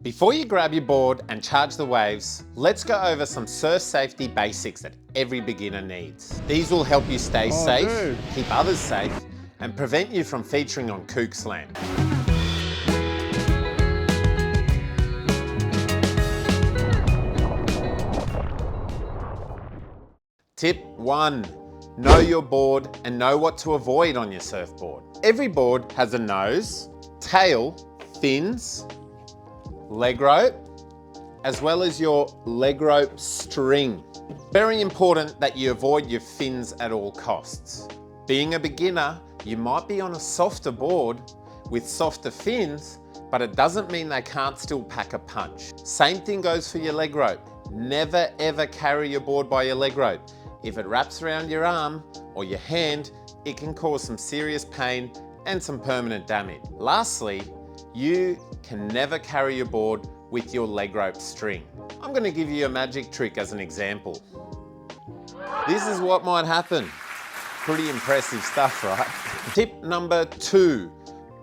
Before you grab your board and charge the waves, let's go over some surf safety basics that every beginner needs. These will help you stay safe, keep others safe, and prevent you from featuring on Kooks Land. Tip 1. Know your board and know what to avoid on your surfboard. Every board has a nose, tail, fins, leg rope, as well as your leg rope string. Very important that you avoid your fins at all costs. Being a beginner, you might be on a softer board with softer fins, but it doesn't mean they can't still pack a punch. Same thing goes for your leg rope. Never ever carry your board by your leg rope. If it wraps around your arm or your hand, it can cause some serious pain and some permanent damage. Lastly, you can never carry your board with your leg rope string. I'm going to give you a magic trick as an example. This is what might happen. Pretty impressive stuff, right? Tip number 2,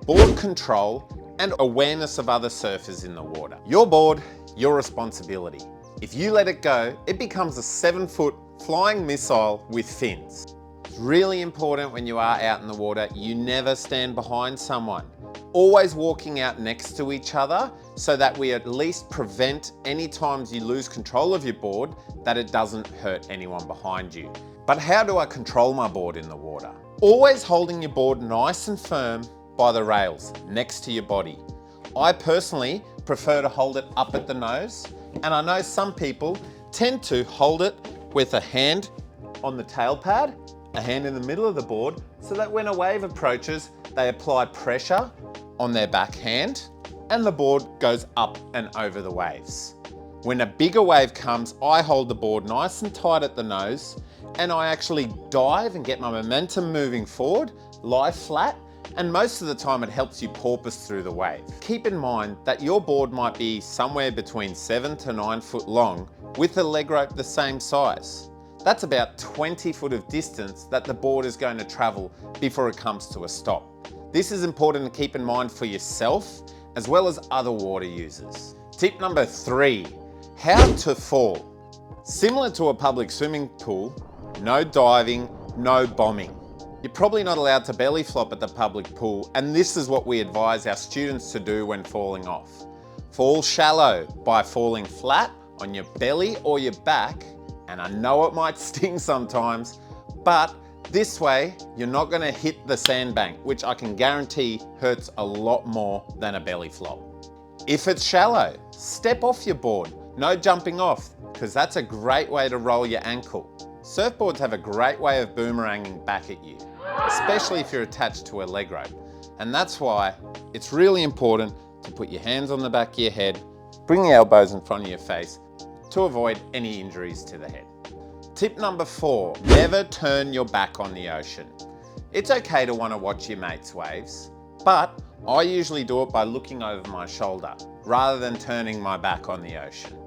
board control and awareness of other surfers in the water. Your board, your responsibility. If you let it go, it becomes a 7-foot flying missile with fins. It's really important when you are out in the water, you never stand behind someone. Always walking out next to each other so that we at least prevent any times you lose control of your board that it doesn't hurt anyone behind you. But how do I control my board in the water? Always holding your board nice and firm by the rails next to your body. I personally prefer to hold it up at the nose, and I know some people tend to hold it with a hand on the tail pad, a hand in the middle of the board, so that when a wave approaches, they apply pressure on their backhand and the board goes up and over the waves. When a bigger wave comes, I hold the board nice and tight at the nose and I actually dive and get my momentum moving forward, lie flat, and most of the time it helps you porpoise through the wave. Keep in mind that your board might be somewhere between 7 to 9 foot long with a leg rope the same size. That's about 20 foot of distance that the board is going to travel before it comes to a stop. This is important to keep in mind for yourself as well as other water users. Tip number 3, how to fall. Similar to a public swimming pool, no diving, no bombing. You're probably not allowed to belly flop at the public pool, and this is what we advise our students to do when falling off. Fall shallow by falling flat on your belly or your back, and I know it might sting sometimes, but this way you're not going to hit the sandbank, which I can guarantee hurts a lot more than a belly flop. If it's shallow, step off your board, no jumping off, because that's a great way to roll your ankle. Surfboards have a great way of boomeranging back at you, especially if you're attached to a leg rope. And that's why it's really important to put your hands on the back of your head, bring the elbows in front of your face to avoid any injuries to the head. Tip number 4, never turn your back on the ocean. It's okay to want to watch your mates' waves, but I usually do it by looking over my shoulder rather than turning my back on the ocean.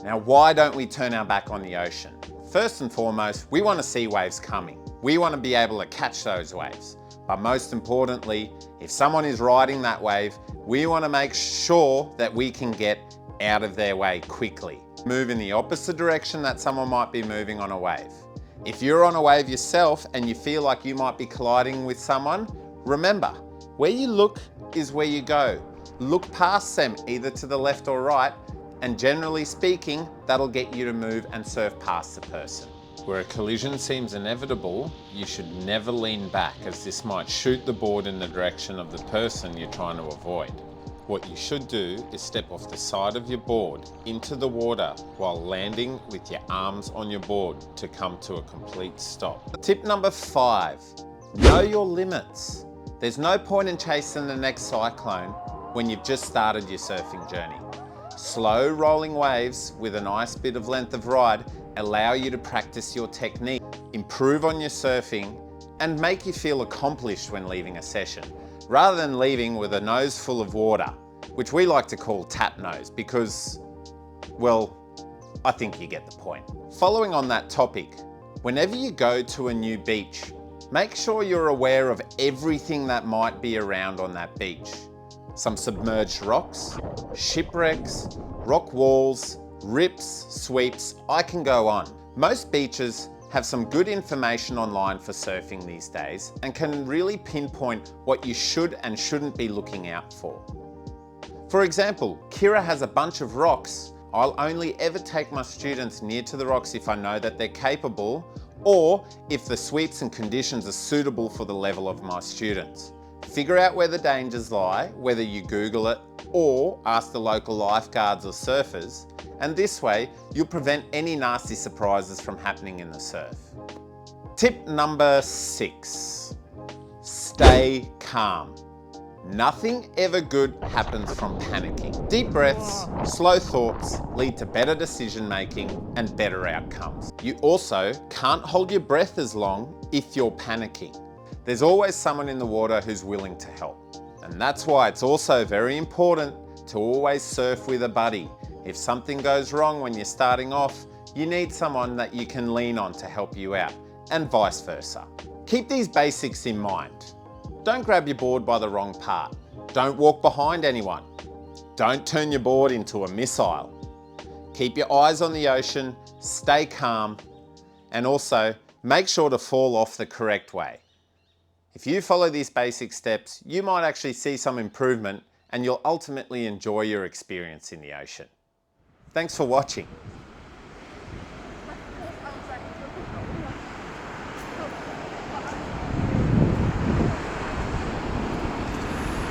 Now, why don't we turn our back on the ocean? First and foremost, we want to see waves coming. We want to be able to catch those waves. But most importantly, if someone is riding that wave, we want to make sure that we can get out of their way quickly. Move in the opposite direction that someone might be moving on a wave. If you're on a wave yourself and you feel like you might be colliding with someone, remember, where you look is where you go. Look past them, either to the left or right, and generally speaking, that'll get you to move and surf past the person. Where a collision seems inevitable, you should never lean back, as this might shoot the board in the direction of the person you're trying to avoid. What you should do is step off the side of your board into the water while landing with your arms on your board to come to a complete stop. Tip number 5, know your limits. There's no point in chasing the next cyclone when you've just started your surfing journey. Slow rolling waves with a nice bit of length of ride allow you to practice your technique, improve on your surfing, and make you feel accomplished when leaving a session, rather than leaving with a nose full of water, which we like to call tap nose because, well, I think you get the point. Following on that topic, whenever you go to a new beach, make sure you're aware of everything that might be around on that beach. some submerged rocks, shipwrecks, rock walls, rips, sweeps, I can go on. Most beaches have some good information online for surfing these days and can really pinpoint what you should and shouldn't be looking out for. For example, Kirra has a bunch of rocks. I'll only ever take my students near to the rocks if I know that they're capable, or if the sweeps and conditions are suitable for the level of my students. Figure out where the dangers lie, whether you Google it or ask the local lifeguards or surfers, and this way you'll prevent any nasty surprises from happening in the surf. Tip number 6, stay calm. Nothing ever good happens from panicking. Deep breaths, slow thoughts lead to better decision making and better outcomes. You also can't hold your breath as long if you're panicking. There's always someone in the water who's willing to help. And that's why it's also very important to always surf with a buddy. If something goes wrong when you're starting off, you need someone that you can lean on to help you out, and vice versa. Keep these basics in mind. Don't grab your board by the wrong part. Don't walk behind anyone. Don't turn your board into a missile. Keep your eyes on the ocean, stay calm, and also make sure to fall off the correct way. If you follow these basic steps, you might actually see some improvement and you'll ultimately enjoy your experience in the ocean. Thanks for watching.